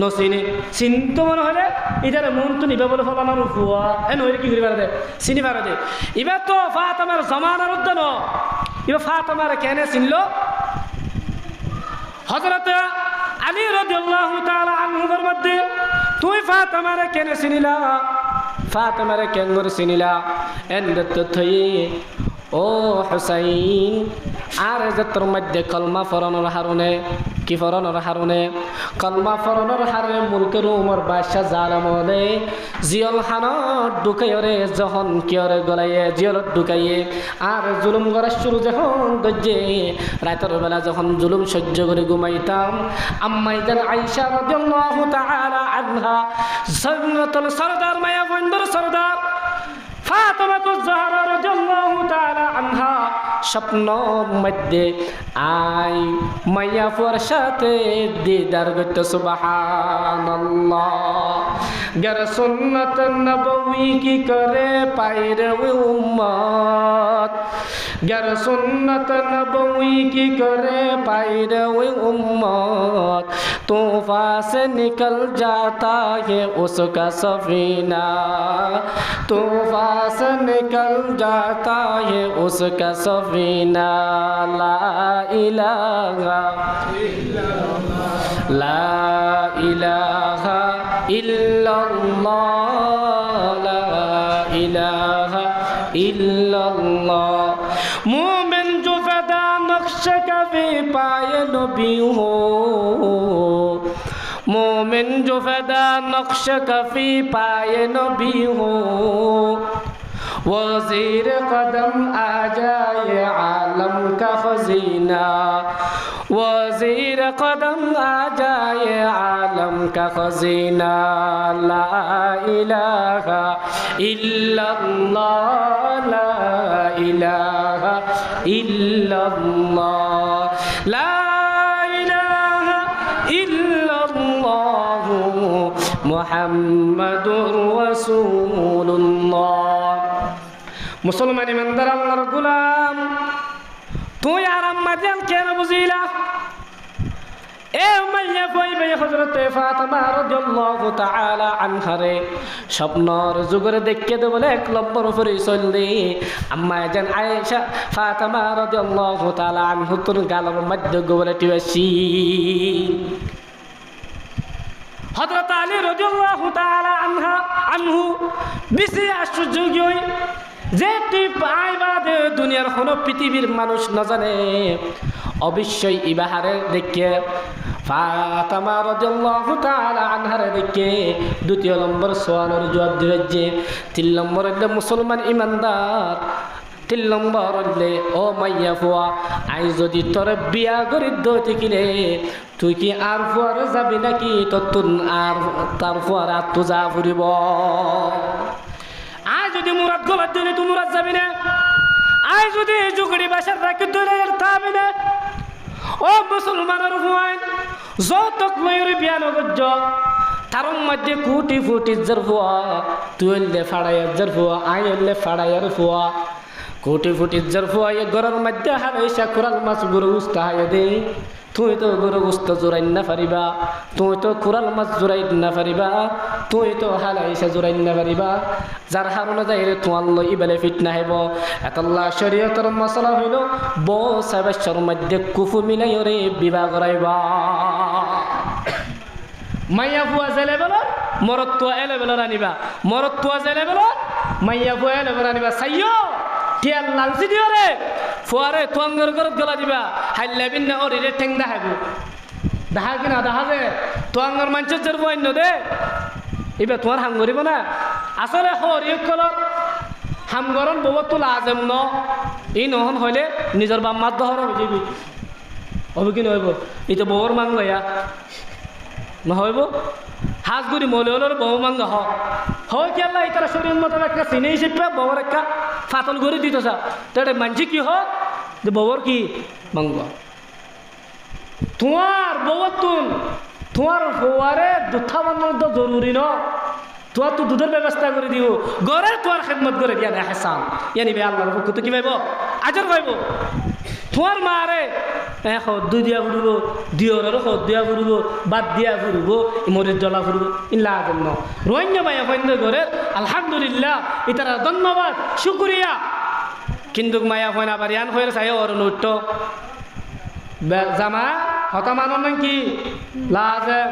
নচিনে চিনতে মনে হলে ইতারা মনটো নিবা বলে ফলানোর ফুয়া এ নহলে কি করিবার দে চিনি পারে দে এবার তো ফাতেমার জমানার উদ্যান এবার ফাতেমার কেনে চিনলো হযরত আলী রাদিয়াল্লাহু তাআলা আনহুর মধ্যে তুই ফাতেমার কেনে চিনিলা ফাতেমার কেঙ্গর চিনিলা এন্ডত থই ও হুসাইন আর যে তোর মধ্যে কলমা ফরানোর হারুনে কি ফরানোর হারুনে কলমা ফরানোর হারে মুলকের উমর বাদশা জালামলে জিয়ল খানত ঢুকাইরে যখন কিয়রে গলাইয়ে জিয়ল ঢুকাইয়ে আর জুলুম করা শুরু যখন গজ্জে রাতের বেলা যখন জুলুম সহ্য করে ঘুমাইতাম আম্মাই জান আয়েশা রাদিয়াল্লাহু তাআলা আনহা জান্নাতুল সরদার মায়া বন্দর সরদার ফাতেমা জাহরা রাদিয়াল্লাহু তাআলা আনহা স্বপ্নের মধ্যে আই মাইয়া ফুয়ার সাথে দিদার করতে সুবহানাল্লাহ। গর সুন্নত নববী কি করে পাইরে উম্মত গর সুন্নত নববী কি করে পাইরে উম্মত तूफा से निकल जाता है उसका सफीना तूफा से निकल जाता है उसका सफीना ला इलाहा इल्लल्लाह ला इलाहा इल्लल्लाह। मोमिन जो फदा नक्श कभी पाए नबी हो मोमिन जो फदा नक्श कभी पाए नबी हो वज़ीर कदम आ जाए आलम का खजीना वज़ीर कदम आ जाए आलम का खजीना ला इलाहा इल्लल्लाह ला इलाहा इल्लल्लाह ला इलाहा इल्लल्लाह মুহাম্মাদুর রাসূলুল্লাহ। মুসলমান ইমানদার আল্লাহর গোলাম, তুই আর আম্মা জান কেন বুঝিলা? এ মাইয়া বইবে হযরতে ফাতেমা রাদিয়াল্লাহু তাআলা আনহারে স্বপ্নর যুগরে দেখকে দে বলে এক নম্বর উপরে চললি আম্মা জান আয়েশা ফাতেমা রাদিয়াল্লাহু তাআলা আনহু তোর গালর মধ্যে গোবরে টিওয়াছি। হযরত আলী রাদিয়াল্লাহু তাআলা আনহু বেশি আশ্চর্য হই যে তুই পাইবাদে দুনিয়ার কোনো পৃথিবীর মানুষ না জানে অবশ্যই ইবাহারে দেখে ফাতেমা রাদিয়াল্লাহু তাআলা আনহারে দেখে দ্বিতীয় নম্বর সোয়ালের জবাব দিবে যে 3 নম্বর হইলে মুসলমান ইমানদার, 3 নম্বর হইলে ও মাইয়া ফুয়া আই যদি তোর বিয়া করি দইতে কিলে তুই কি আর ফুয়ারে যাবি নাকি তোর আর তার ফুয়ারে আর তো যা ফুরিব? আজ যদি মুরাদ গলার দিলে তুই মুরাদ যাবি না, আজ যদি জুগড়ি বাসার রাখি ধরে থাকবি না। ও মুসলমানের হুয়াইন যৌতুক ময়ূর বিয়া নগজ তার মধ্যে কুটি ফুটি ইজ্জর ফুয়া, তুই হইলে ফাড়াই ইজ্জর ফুয়া, আই হইলে ফাড়াইয়ের ফুয়া। কুটি ফুটি ইজ্জর ফুয়া এ ঘরের মধ্যে হারাইসা কুরাল মাছ গরু উস্তা হাই দে, তুই তো গরু উস্তা জোরাই না পারিবা, তুই তো কুরাল মাছ জোরাই না পারিবা, তুই তো হালাইসা জোরাই না পারিবা। যার হারণে যাই রে তোমার লই বেলে ফিট না হইব। এতল্লা শরীয়তের মশলা হইল বউ সাবেশ্বর মধ্যে কুফু মিলাই রে বিবাহ করাইবা। মাইয়া ফুয়া জেলে বেলর মরত্ব এলে বেলর আনিবা, মরত্ব জেলে বেলর মাইয়া ফুয়া এলে বেলর আনিবা। সাইয়ো টিয়ার লালসি দিও রে ফুয়ারে তোয়াঙ্গর ঘরত গলা দিবা, হাইল্লা বিন্না ওরিরে ঠেং দেখাইব। দেখা কিনা দেখা যে তোয়াঙ্গর মানুষের জের বইন দে এবার তোমার হাম করিব না। আসলে হরিয়ক কলর হামগরণ বউ তো লাজেম ন এই নহন হইলে নিজের বাম্মার দহর হয়ে যাবি, হবি কি নহব? এই তো বউর মাং লয়া নহব হাজ গুড়ি মলে হলের বউ মাঙ্গা হয় কি আল্লাহ তারা শরীর মতো একটা চিনে হিসেবে বউর একটা ফাতল করে দিত সা তো মানছি কি হ যে বউর কি মাঙ্গ তোমার বউর তুন তোমার বউয়ারে দুধা বানানো তো জরুরি ন, তোমার তো দুধের ব্যবস্থা করে দিব, ঘরে তোমার খেদমত করে দিয়া না হেসান ইয়া নিবে আল্লাহর পক্ষ তো কি পাইব আজর পাইব। তোমার মারে দুই দিয়া ফুরব, দিওরের দিয়া ফুরব, বাদ দিয়া ফুরব, মরির জ্বলা ফুরব ইল্লা জন্য রোহিঙ্গ মাইয়া ফৈন্য ঘরে আলহামদুলিল্লাহ ইতারা ধন্যবাদ শুক্রিয়া। কিন্তু মায়া ফৈন আবার ইয়ান হয়ে চাই ওর নৃত্য জামা হতা মানন কি লাজেম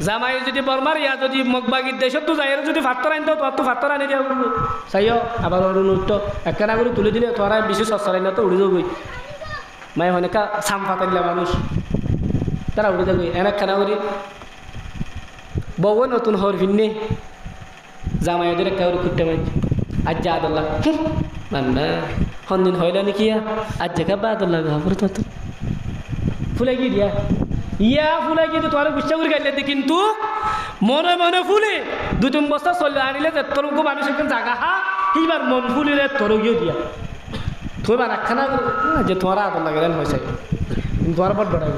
জামাই যদি বর্মার ইয়া যদি মগবাগির দেশত তো যাই যদি ভাতর আনি দাও তোর তো ভাতর আনি দিয়া বলবো চাইও আবার ওর নৃত্য একখানা করে তুলে দিলে তোরা বেশি সচ্ছাই না তো উড়ে যাবই। মায়ে হয় না সাম ফাতাইলা মানুষ তারা উড়ে যাবই একখানা করি বউ নতুন হর ভিন্নে জামাইদের একটা করে কুট্টে মাই আজ যা আদল্লা না সন্দিন হইল নাকি আজ জায়গা বা আদল্লা ঘাবর তো ফুলে গিয়ে দিয়া ইয়া ফুলে গিয়ে তোমার গুচ্ছা করে গাইলে কিন্তু মনে মনে ফুলে 2-3 বছর চলে আনিলে যে তোর মানুষ একদম জাগা হা এইবার মন ফুলিলে তোর গিয়ে দিয়া থইবার একখানা যে তোমার আদর লাগে হয়েছে তোমার বট বড়াইব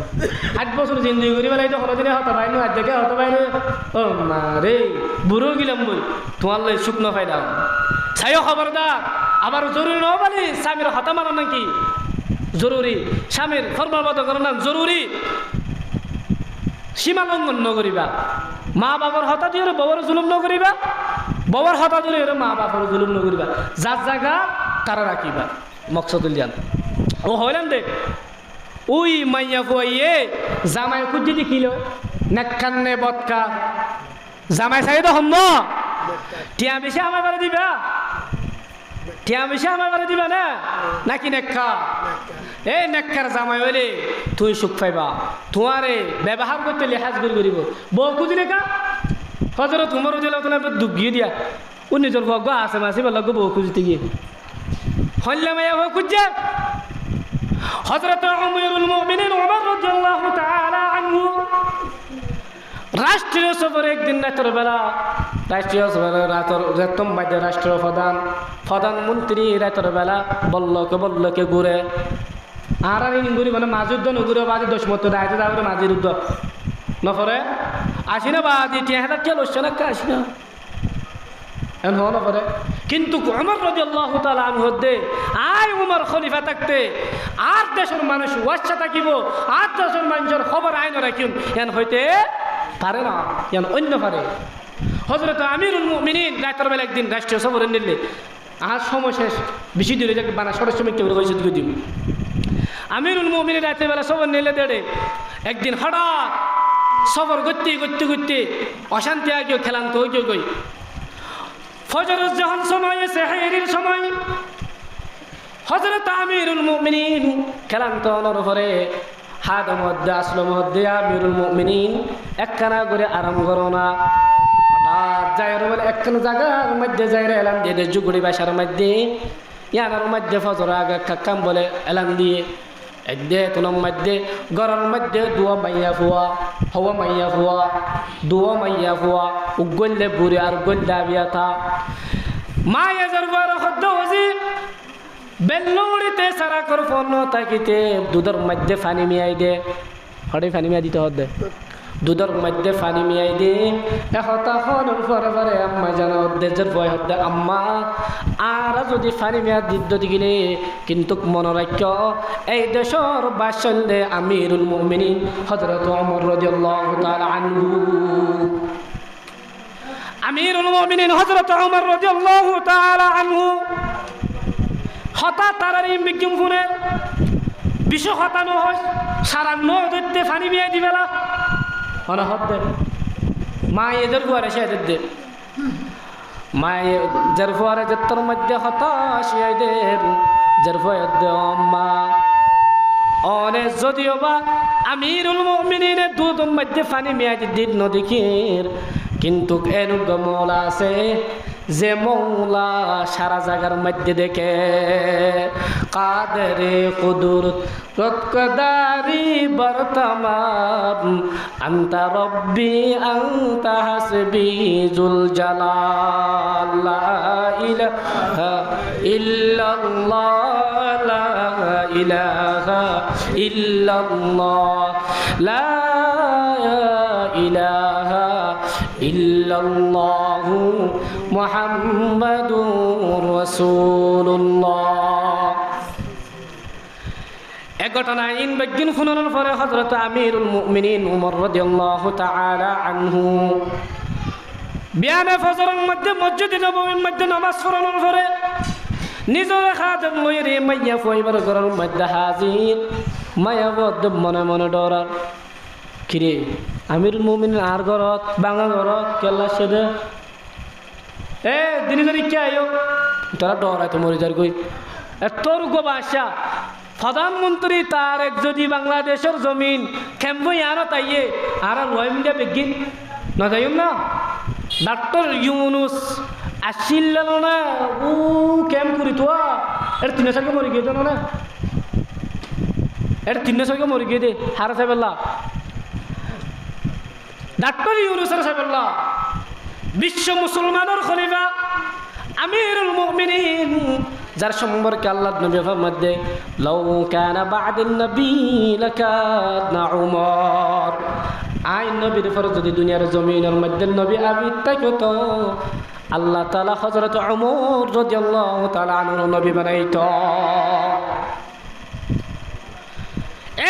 8 বছর জিন্দগি করি বেলা এটা হলো দিনে হতে পাইনি আজ থেকে হতে পাইনি ও মা রে বুড়ো গেলাম বই তোমার লাই শুকনো ফাইদাম ছাইও খবরদার। আবার জরুরি নয় বলি স্বামীর হতা মানো নাকি জরুরি, স্বামীর ফরমাবদ্ধ করার নাম জরুরি, সীমা লঙ্ঘন নকরিবা। মা বাবার হতা দিয়ে বউর জুলুম নকরিবা, বউর হতা দিয়ে মা বাবার জুলুম নকরিবা, যার জায়গা তারা রাখিবা মকসদুল জান ও হইলেন দে ওই মাইয়া ফুয়াইয়ে জামাই খুঁজে দেখিল নেকান্নে বটকা জামাই চাই তো হম টিয়া বেশি আমার বারে দিবা, টিয়া বেশি আমার বারে দিবা না নাকি নেকা এই নেককার জামাই হইলে তুই সুখ পাইবা। তোমারে ব্যবহার করতে লেহাজ করে করিব বউ খুঁজি নেকা হজরত তোমারও দিল তোমার দুঃখ গিয়ে দিয়া ও নিজের ভগ্য আছে মাসি বা লগ্য বউ খুঁজতে গিয়ে হল্লা মাইয়া বউ খুঁজছে। হযরত আমিরুল মুমিনিন ওমর রাদিয়াল্লাহু তাআলা আনহু রাষ্ট্রীয় সফরে একদিন রাতের বেলা রাষ্ট্রীয় সফরে রাতম বাজে রাষ্ট্রীয় প্রধানমন্ত্রী রাতের বেলা বল্লকে ঘুরে আর ঘুরি মানে মাঝ যুদ্ধ নঘুরে বাজে 10 মতো দায়িত্ব যাবে মাঝের যুদ্ধ নফরে আসি না বাদি 10,000 টাকা লইছ না কা আসি না এমন হওয়া পারে। কিন্তু ওমর রাদিয়াল্লাহু তাআলা আনহু দে আই ওমর খলিফা থাকতে আর দেশের মানুষ ওয়াচ্ছা থাকিব, আর দেশের মানুষের খবর আইন রাখিম এন হইতে পারে না, এন অন্য পারে। হযরত আমিরুল মুমিনিন রাতের বেলা একদিন রাষ্ট্রীয় সফরে নিলে আর সময় শেষ, বেশি দূরে যাকে বানা সরের সময় কেউ কইছে দিকে দিব। আমিরুল মুমিনিন রাতের বেলা সফর নিলে দেড়ে একদিন হঠাৎ সফর করতে করতে করতে অশান্তি আগে খেলান্ত হয়ে গই। ফজরের যখন সময় সেহরির সময় হযরত আমিরুল মুমিনিন খেলান্ত হওয়ার পরে হাত মধ্যে আসলো মধ্যে আমিরুল মুমিনিন একখানা করে আরাম করো না, হঠাৎ যাই বলে একখানা জায়গার মধ্যে যাই এলান দিয়ে দে জুগুড়ি বাসার মধ্যে ইয়ানার মধ্যে ফজর আগে কাকাম বলে এলান দিয়ে একদে তোর মধ্যে গরর মধ্যে দুয়া মাইয়া ফুয়া হওয়া মাইয়া ফুয়া দুয়া মাইয়া ফুয়া উগল্লে বুড়ি আর গল্লা বিয়াথা মায়া জরবার খদ্দ হজি বেল্লুড়িতে সারা কর ফোন তাকিতে দুধের মধ্যে পানি মিয়াই দে, হঠাৎ পানি মিয়া দিতে হদ্দে দুধের মধ্যে পানি মিয়াই দে এহতা হনের পরে পরে আম্মা জানা উদ্দেশ্যের ভয় হদ্দে আম্মা আর যদি পানি মিয়া দিত গেলে কিন্তু মনে রাখ্য এই দেশর বাসন্দে আমিরুল মুমিনিন হযরত ওমর রাদিয়াল্লাহু তাআলা আনহু, আমিরুল মুমিনিন হযরত ওমর রাদিয়াল্লাহু তাআলা আনহু হঠাৎ তারার বিজ্ঞান ফোনে বিশ্ব হতানো হয় সারা নদীতে পানি মিয়াই দিবেলা হনা হদ্দে মা এদের ফুয়ারে সে দে মা যার ফুয়ারে যেতর মধ্যে হতাশ এদের যার ফুয়ার দে আম্মা অনে যদিও বা আমিরুল মুমিনিনের দুধের মধ্যে পানি মিয়াই দিন নদীর, কিন্তু এনুগ মৌলা আছে যে মৌলা সারা জায়গার মধ্যে দেখে কাদেরে কুদরত রতকদারি বর্তমান আনতা রব্বি আনতা হাসবি জুল জালাল লা ইলাহা ইল্লাল্লাহ লা ইলাহা ইল্লাল্লাহ লা ইলাহা ইল্লাল্লাহু মুহাম্মাদুর রাসূলুল্লাহ। এক ঘটনা ইন বিজ্ঞান শুনানোর পরে হযরত আমিরুল মুমিনিন ওমর রাদিয়াল্লাহু তাআলা আনহু বিয়ানে ফজরের মধ্যে মসজিদে নববীর মধ্যে নামাজ পড়ানোর পরে নিজের খাদেম লইরে মাইয়া ফইবার ঘরের মধ্যে হাজির। মায়া বদ্ধ মনে মনে ডরার কিরে আমিরুল মুমিনিন আর ঘরত বাঙা ঘরত কেল্লা সেদে এ দিনে দিনে কে আয়ো তারা ডরায় তো মরে যার গই তোর গো বাসা প্রধানমন্ত্রী তার এক যদি বাংলাদেশের জমিন খেম্বই আর তাইয়ে আর রোহিঙ্গা বেগিন না যাই না ডাক্তার ইউনুস আসিল না ও ক্যাম্প করি তো এর 3 মরে গিয়ে না এর 3 মরে গিয়ে দে হারা সাহেবল্লা ডাক্তার ইউনুসের সাহেবল্লা বিশ্ব মুসলমানের খলিফা আমিরুল মুমিনিন যার সম্পর্কে আল্লাহ নবী মধ্যে লাউ কানা বা'দান নবী লাকানা উমর আই নবীর পর যদি দুনিয়ার জমিনের মধ্যে নবী আবিদ থাকতো আল্লাহ তাআলা হযরত ওমর রাদিয়াল্লাহু তাআলা আনহু নবী বানাইতো।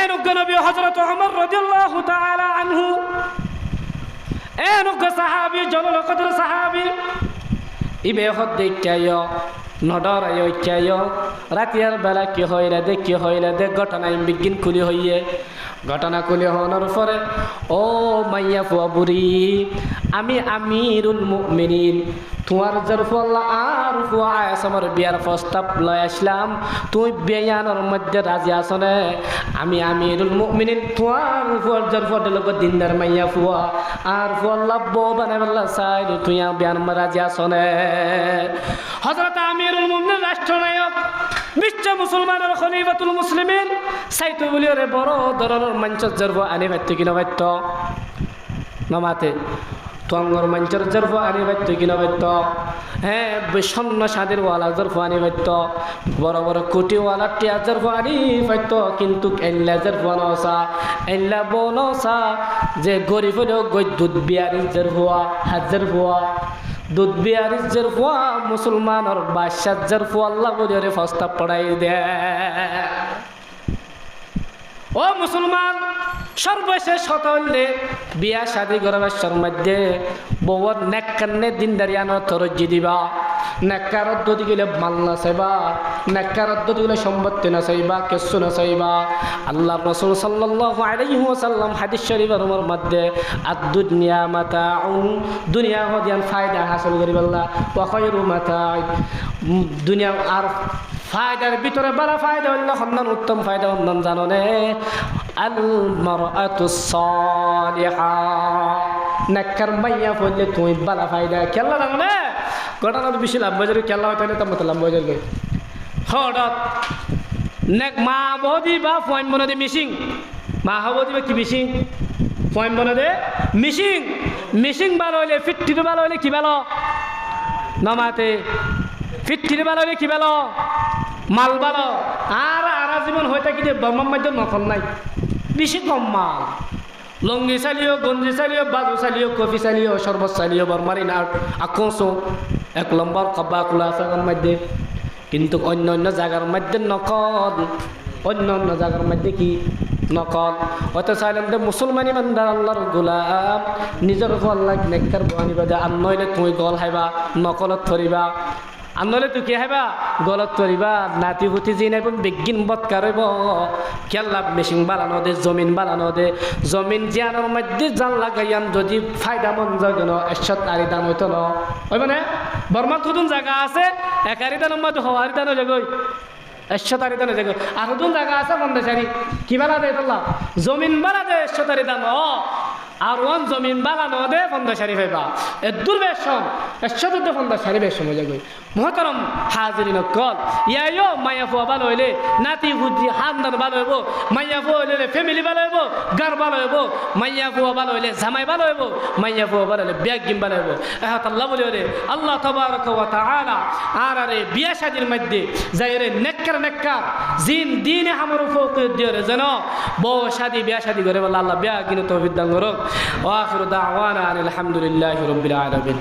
এনুগ নবী হযরত ওমর রাদিয়াল্লাহু তাআলা আনহু এনুগ সাহাবী জলাল কদর সাহাবী ইবে হদ দেখায়ো নডরায়ো চায়ো রাতিয়ার বেলা কি হইলে দে ঘটনায় বিজ্ঞান খুলি হইয়ে ঘটনা খুলি হওয়ার পরে ও মাইয়া ফুয়া বুড়ি আমি আমিরুল মুমিনিন তোমার জরফল্লা আর ফুয়া আয়াস আমার বিয়ার প্রস্তাব লয় আসলাম তুই বেয়ানোর মধ্যে রাজি আসনে আমি আমিরুল মুমিনিন তোমার ফুয়ার জরফল লোক দিনদার মাইয়া ফুয়া আর ফুয়াল্লা বউ বানাইবাল্লা চাই তুই বেয়ান রাজি আসনে। হযরত আমিরুল মুমিনিন রাষ্ট্রনায়ক বিশ্ব মুসলমানের খলিফাতুল মুসলিমিন সাইতো বলিওরে বড় ধরনের মঞ্চ জরব আনি বাইতে কিনা বাইত নমাতে তোয়াঙ্গর মঞ্চর জরফ আনি বাইত্য কিনা বাইত্য হ্যাঁ সন্ন সাদের ওয়ালা জরফ আনি বাইত্য বড় বড় কোটিওয়ালা টিয়া জরফ আনি বাইত্য কিন্তু এল্লা জরফ নসা এল্লা বনসা যে গরিব হলেও গই দুধ বিয়ারি জরফুয়া হাজার ফুয়া দুধ বিয়ারি জরফুয়া মুসলমানের বাদশাহ জরফু আল্লাহ বলে ফস্তা পড়াই দে ও মুসলমান সর্বশেষ হতে হলে বিয়া শাদী গর্ভাশয়ের মধ্যে বউর নেককান্নে দিনদারিয়ানো তরজ্জি দিবা নেককার পদ্ধতি গেলে মাল না চাইবা নেককার পদ্ধতি গেলে সম্পত্তি না চাইবা কিছু না চাইবা আল্লাহ রাসূল সাল্লাল্লাহু আলাইহি ওয়াসাল্লাম হাদিস শরীফের মধ্যে আদ-দুনিয়া মাতাউন দুনিয়া হদিয়ান ফায়দা হাসিল করি আল্লাহ ওয়া খায়রু মাতাই দুনিয়া আর ফায়দার ভিতরে বড় ফায়দা হইল সন্তান উত্তম ফায়দা সন্তান জানো নে আল মারআতু সালিহা নেককার মাইয়া হইলে তুমি বড় ফায়দা কেলা জানো নে ঘটনার বেশি লাভ বাজারে কেলা হইতে হলে তো লাভ বাজার গই হঠাৎ নেক মা বদি বা ফোন বনে মিশিং মা হবদি বা কি মিশিং ফোন বনে মিশিং মিশিং ভালো হইলে ফিটটির ভালো হইলে কি ভালো নমাতে ফিটটির ভালো হইলে কি ভালো মাল ভালো আর আরা জীবন হয়ে থাকি যে ব্রহ্মার মধ্যে নকল নাই বেশি কম মাল লঙ্গি চালিও গঞ্জি চালিও বাজু চালিও কফি চালিও শরবত চালিও বরমারি না আকোঁচো এক নম্বর কব্বা খোলা আছে মধ্যে কিন্তু অন্য অন্য জায়গার মধ্যে নকল অন্য অন্য জায়গার মধ্যে কি নকল অত চাইলেন যে মুসলমানি মান্দার আল্লাহর গোলাম নিজের আল্লাহ নেককার বানিবা যে আর নইলে তুমি গল খাইবা নকলত ধরিবা আর নইলে তুই কি খাইবা গলত ধরিবা নাতি পুতি যি নাই বিজ্ঞান বৎকার হইব খেলা মেশিন বানানো দে জমিন বানানো দে জমিন জিয়ানোর মধ্যে জাল লাগাইয়ান যদি ফায়দা মন যায় কেন একশত আরি দাম হইতো ন ওই মানে বর্মাত নতুন জায়গা আছে একারি দানের মধ্যে হওয়ারি দান হয়ে যাগই একশো তারি দান হয়ে যাগই আর নতুন জায়গা আছে পঞ্চাশারি কি বেলা দেয় তোলা জমিন বেলা দেয় একশো তারি দাম আর ওয়ান জমিন বাগানো দে পঞ্চাশারি ভাইবা এ দুর্বেশন একশো দুধ পঞ্চাশারি বেশম হয়ে যাগই মহতরম হাজিরিন কল ইয়াইও মাইয়া ফুয়া ভালো হইলে নাতি বুদ্ধি হান্দান ভালো হইব মাইয়া ফুয়া হইলে ফ্যামিলি ভালো হইব গার ভালো হইব মাইয়া ফুয়া ভালো হইলে জামাই ভালো হইব মাইয়া ফুয়া ভালো হইলে ব্যাগ গিম ভালো হইব এহাত আল্লাহ বলে হলে আল্লাহ তাবারক ওয়া তাআলা আর আরে বিয়া শাদির মধ্যে যাইরে নেককার নেককার জিন দিনে আমার ফৌকে দিয়ে যেন বউ শাদি বিয়া শাদি করে বলে আল্লাহ বিয়া কিনে তৌফিক দান করুক ওয়া আখিরু দাওয়ানা আলহামদুলিল্লাহি রাব্বিল আলামিন